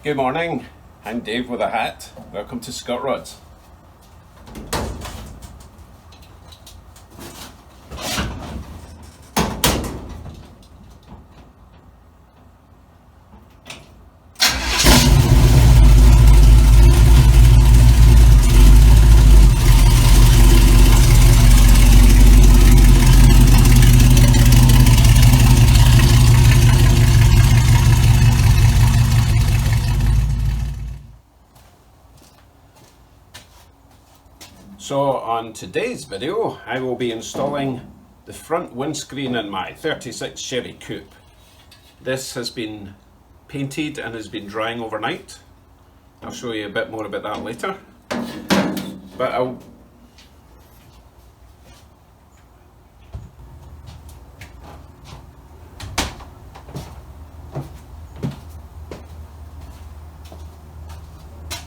Good morning, I'm Dave with a hat. Welcome to Scott Rods. So on today's video, I will be installing the front windscreen in my 36 Chevy Coupe. This has been painted and has been drying overnight. I'll show you a bit more about that later. But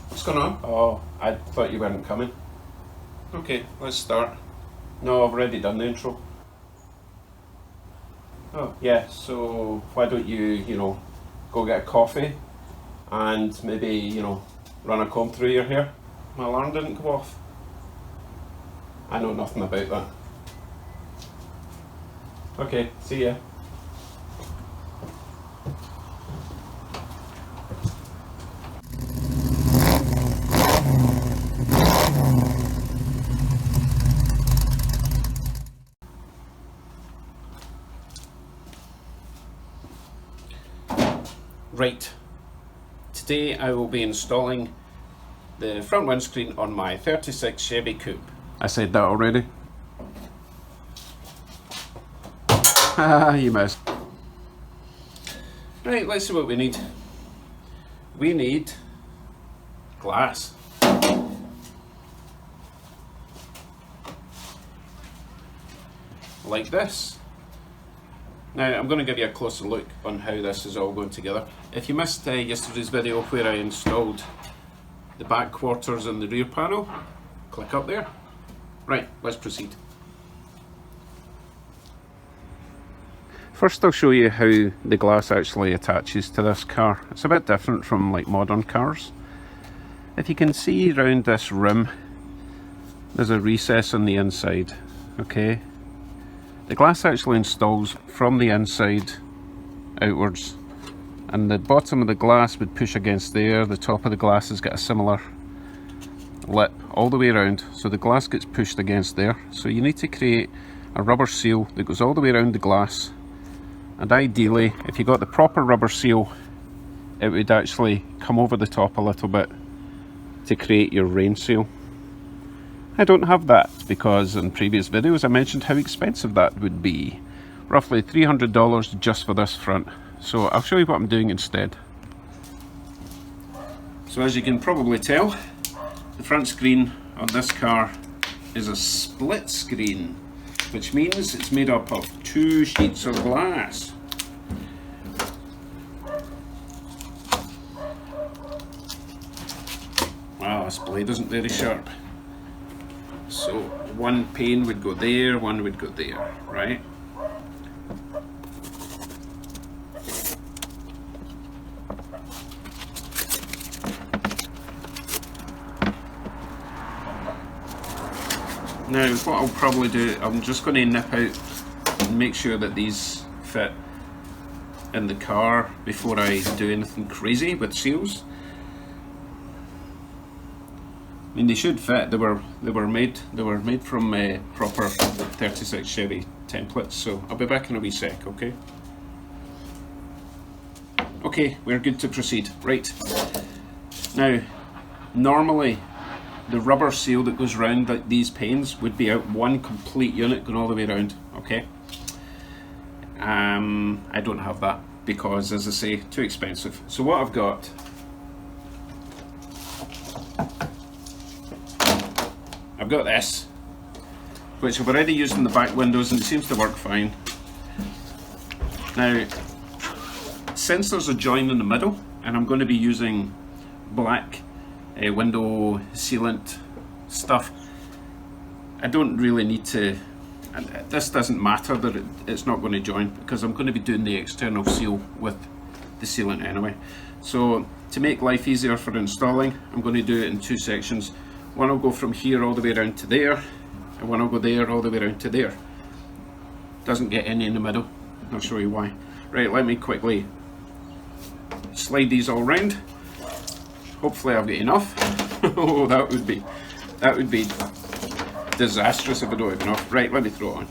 what's going on? Oh, I thought you weren't coming. Okay, let's start. No, I've already done the intro. Oh, yeah, so why don't you, go get a coffee and maybe, run a comb through your hair? My alarm didn't go off. I know nothing about that. Okay, see ya. Right, today I will be installing the front windscreen on my 36 Chevy Coupe. I said that already. Ah, you missed. Right, let's see what we need. We need glass. Like this. Now I'm going to give you a closer look on how this is all going together. If you missed yesterday's video where I installed the back quarters and the rear panel, click up there. Right, let's proceed. First I'll show you how the glass actually attaches to this car. It's a bit different from like modern cars. If you can see around this rim, there's a recess on the inside, okay? The glass actually installs from the inside outwards, and the bottom of the glass would push against there. The top of the glass has got a similar lip all the way around, so the glass gets pushed against there. So you need to create a rubber seal that goes all the way around the glass, and ideally if you got the proper rubber seal, it would actually come over the top a little bit to create your rain seal. I don't have that because in previous videos I mentioned how expensive that would be. Roughly $300 just for this front. So I'll show you what I'm doing instead. So as you can probably tell, the front screen on this car is a split screen, which means it's made up of two sheets of glass. Wow, this blade isn't very sharp. So one pane would go there, one would go there, right? Now what I'll probably do, I'm just going to nip out and make sure that these fit in the car before I do anything crazy with seals. I mean, they should fit. They were made from proper 36 Chevy templates. So I'll be back in a wee sec, okay? Okay, we're good to proceed. Right. Now, normally the rubber seal that goes around like these panes would be out one complete unit going all the way around, okay? I don't have that because, as I say, too expensive. So what I've got, I've got this, which I've already used in the back windows and it seems to work fine. Now, since there's a join in the middle, and I'm going to be using black window sealant stuff, I don't really need to, and this doesn't matter that it's not going to join because I'm going to be doing the external seal with the sealant anyway. So to make life easier for installing, I'm going to do it in two sections. One will go from here all the way around to there, and one will go there all the way around to there. Doesn't get any in the middle. I'll show you why. Right, let me quickly slide these all round. Hopefully I've got enough. Oh, that would be disastrous if I don't have enough. Right, let me throw it on.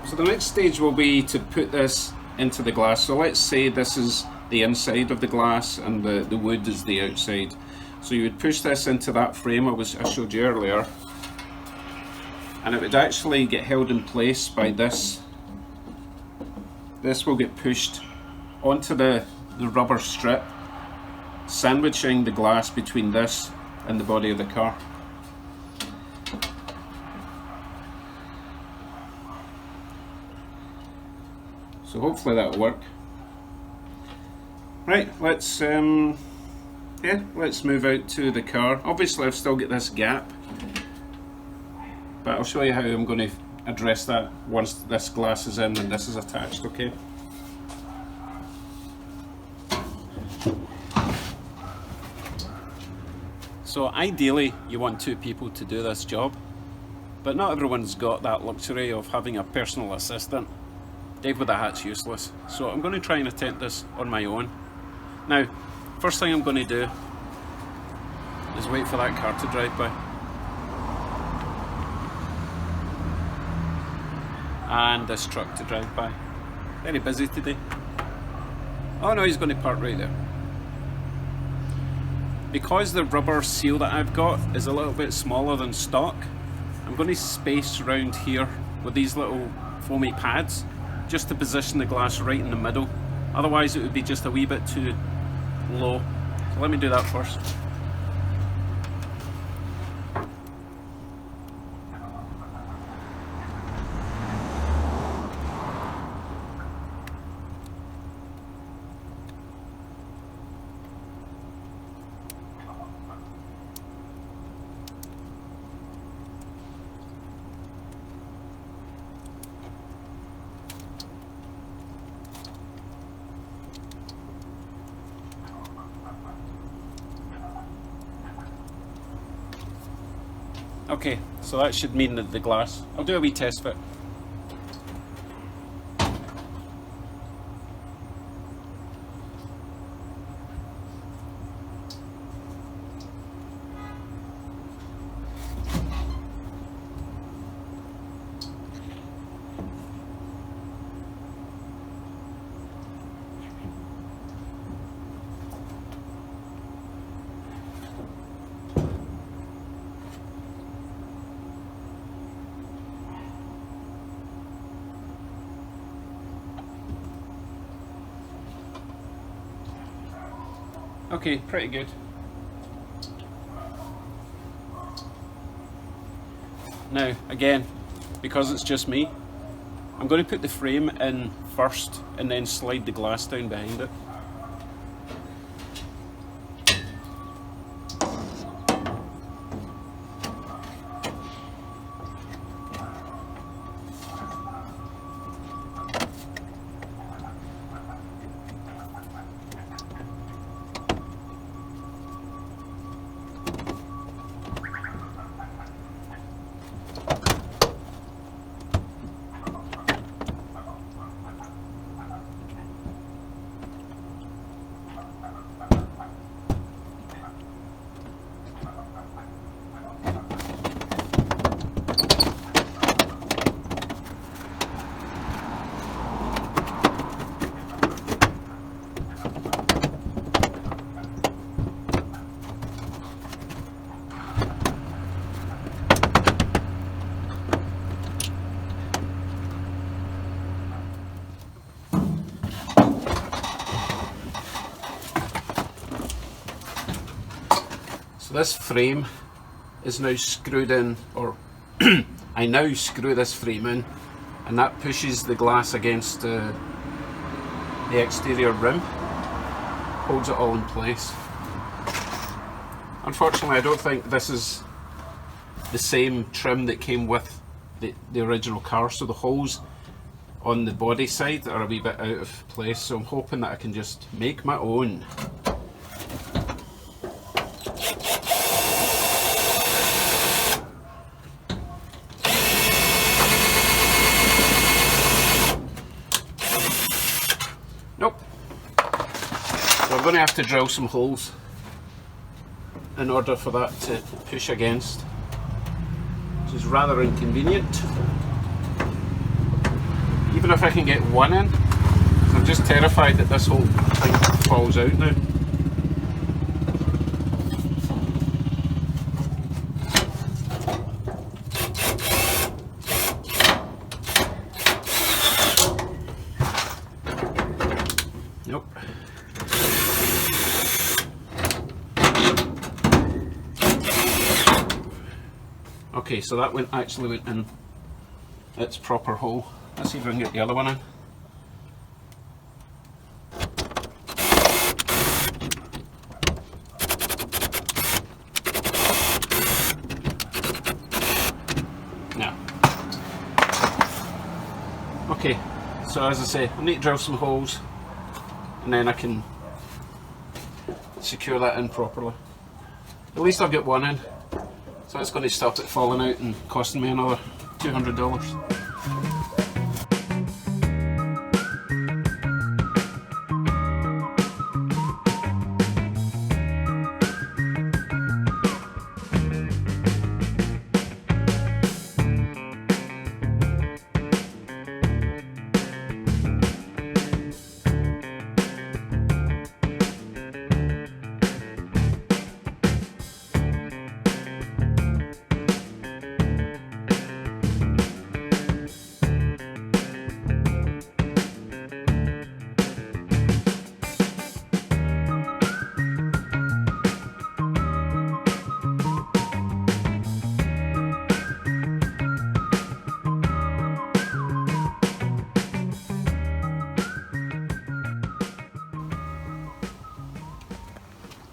So the next stage will be to put this into the glass. So let's say this is the inside of the glass and the wood is the outside. So you would push this into that frame I showed you earlier, and it would actually get held in place by this. This will get pushed onto the rubber strip, sandwiching the glass between this and the body of the car. So hopefully that'll work. Right, let's move out to the car. Obviously I've still got this gap, but I'll show you how I'm going to address that once this glass is in and this is attached, okay? So ideally you want two people to do this job, but not everyone's got that luxury of having a personal assistant. Dave with a hat's useless, so I'm going to try and attempt this on my own. Now, first thing I'm going to do is wait for that car to drive by. And this truck to drive by. Very busy today. Oh no, he's going to park right there. Because the rubber seal that I've got is a little bit smaller than stock, I'm going to space around here with these little foamy pads, just to position the glass right in the middle. Otherwise it would be just a wee bit too low. So let me do that first. Okay, so that should mean that the glass, I'll do a wee test fit. Okay, pretty good. Now, again, because it's just me, I'm going to put the frame in first and then slide the glass down behind it. this frame is now screwed in, or I now screw this frame in, and that pushes the glass against the exterior rim, holds it all in place. Unfortunately, I don't think this is the same trim that came with the original car, so the holes on the body side are a wee bit out of place, so I'm hoping that I can just make my own. Nope. So I'm going to have to drill some holes in order for that to push against, which is rather inconvenient. Even if I can get one in, I'm just terrified that this whole thing falls out now. Nope. Okay, so that actually went in its proper hole. Let's see if I can get the other one in. No. Okay, so as I say, I need to drill some holes and then I can secure that in properly. At least I've got one in, so it's going to stop it falling out and costing me another $200.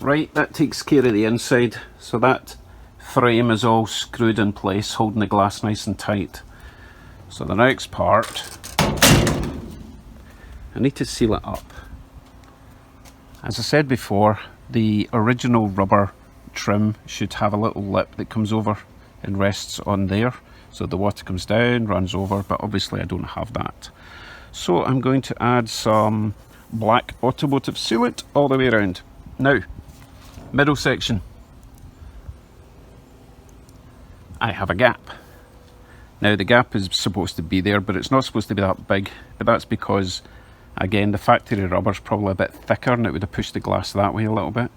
Right, that takes care of the inside, so that frame is all screwed in place, holding the glass nice and tight. So the next part, I need to seal it up. As I said before, the original rubber trim should have a little lip that comes over and rests on there, so the water comes down, runs over, but obviously I don't have that. So I'm going to add some black automotive sealant all the way around. Now, middle section, I have a gap. Now the gap is supposed to be there, but it's not supposed to be that big, but that's because, again, the factory rubber's probably a bit thicker and it would have pushed the glass that way a little bit.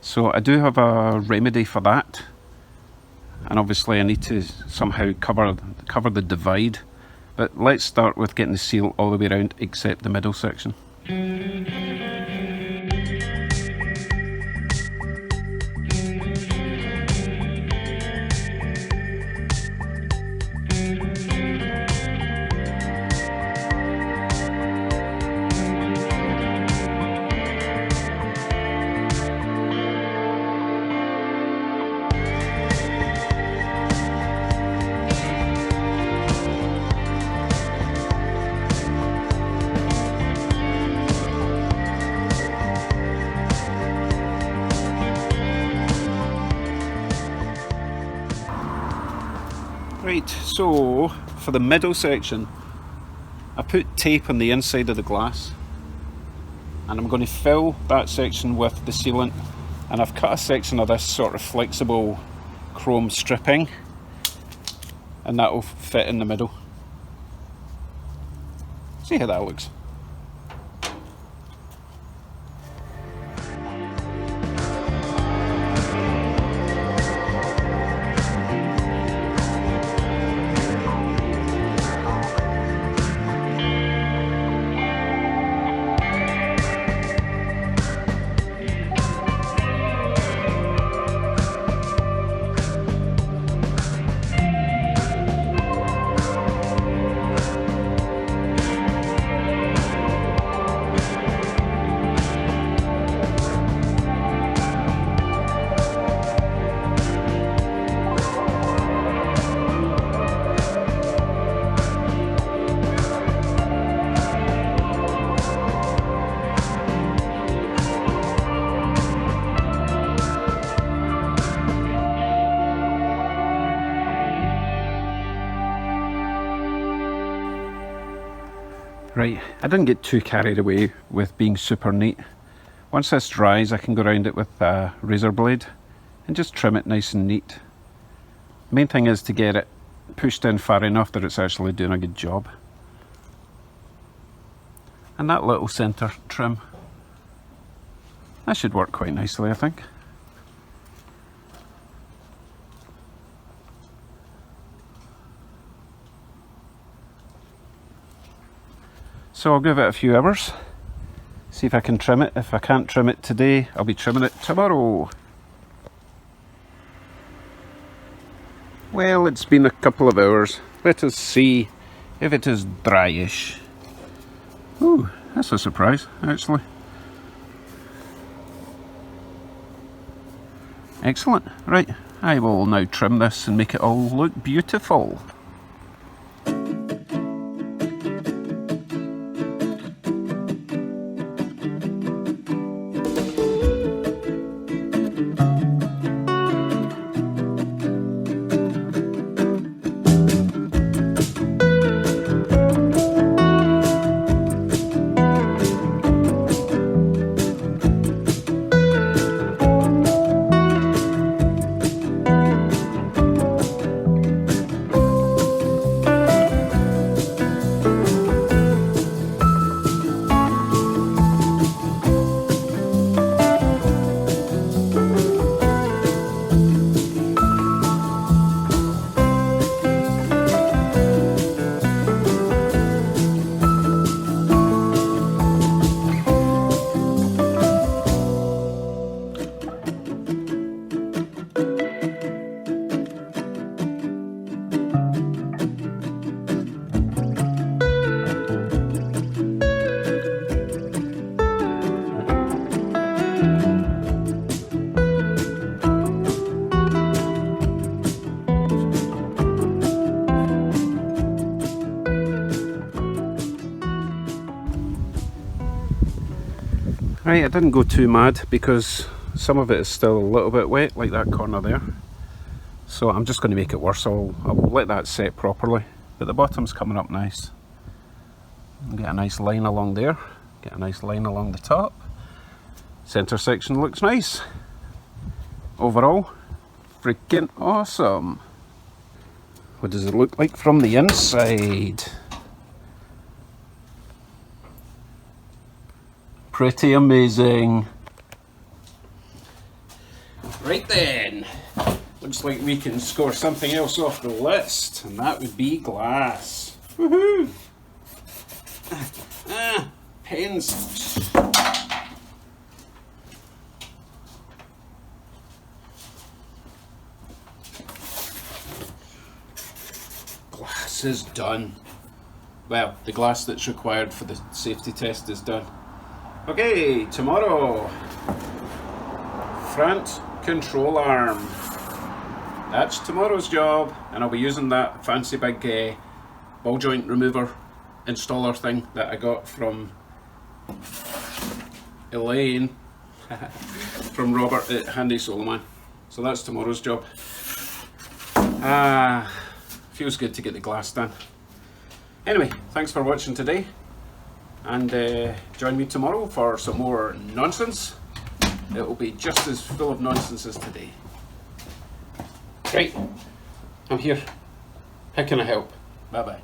So I do have a remedy for that, and obviously I need to somehow cover the divide, but let's start with getting the seal all the way around except the middle section. Right, so for the middle section, I put tape on the inside of the glass, and I'm going to fill that section with the sealant, and I've cut a section of this sort of flexible chrome stripping, and that will fit in the middle. See how that looks. Right, I didn't get too carried away with being super neat. Once this dries, I can go around it with a razor blade and just trim it nice and neat. The main thing is to get it pushed in far enough that it's actually doing a good job. And that little centre trim, that should work quite nicely, I think. So I'll give it a few hours, see if I can trim it. If I can't trim it today, I'll be trimming it tomorrow. Well, it's been a couple of hours. Let us see if it is dryish. Ooh, that's a surprise, actually. Excellent. Right, I will now trim this and make it all look beautiful. Right, I didn't go too mad because some of it is still a little bit wet, like that corner there. So I'm just going to make it worse. I'll let that set properly. But the bottom's coming up nice. Get a nice line along there. Get a nice line along the top. Centre section looks nice. Overall, freaking awesome. What does it look like from the inside? Pretty amazing. Right then, looks like we can score something else off the list, and that would be glass. Woohoo! Pens. Glass is done. Well, the glass that's required for the safety test is done. Okay, tomorrow, front control arm. That's tomorrow's job, and I'll be using that fancy big ball joint remover installer thing that I got from Elaine, from Robert at Handy Soloman. So that's tomorrow's job. Feels good to get the glass done. Anyway, thanks for watching today. And join me tomorrow for some more nonsense. It will be just as full of nonsense as today. Right, I'm here. How can I help? Bye bye.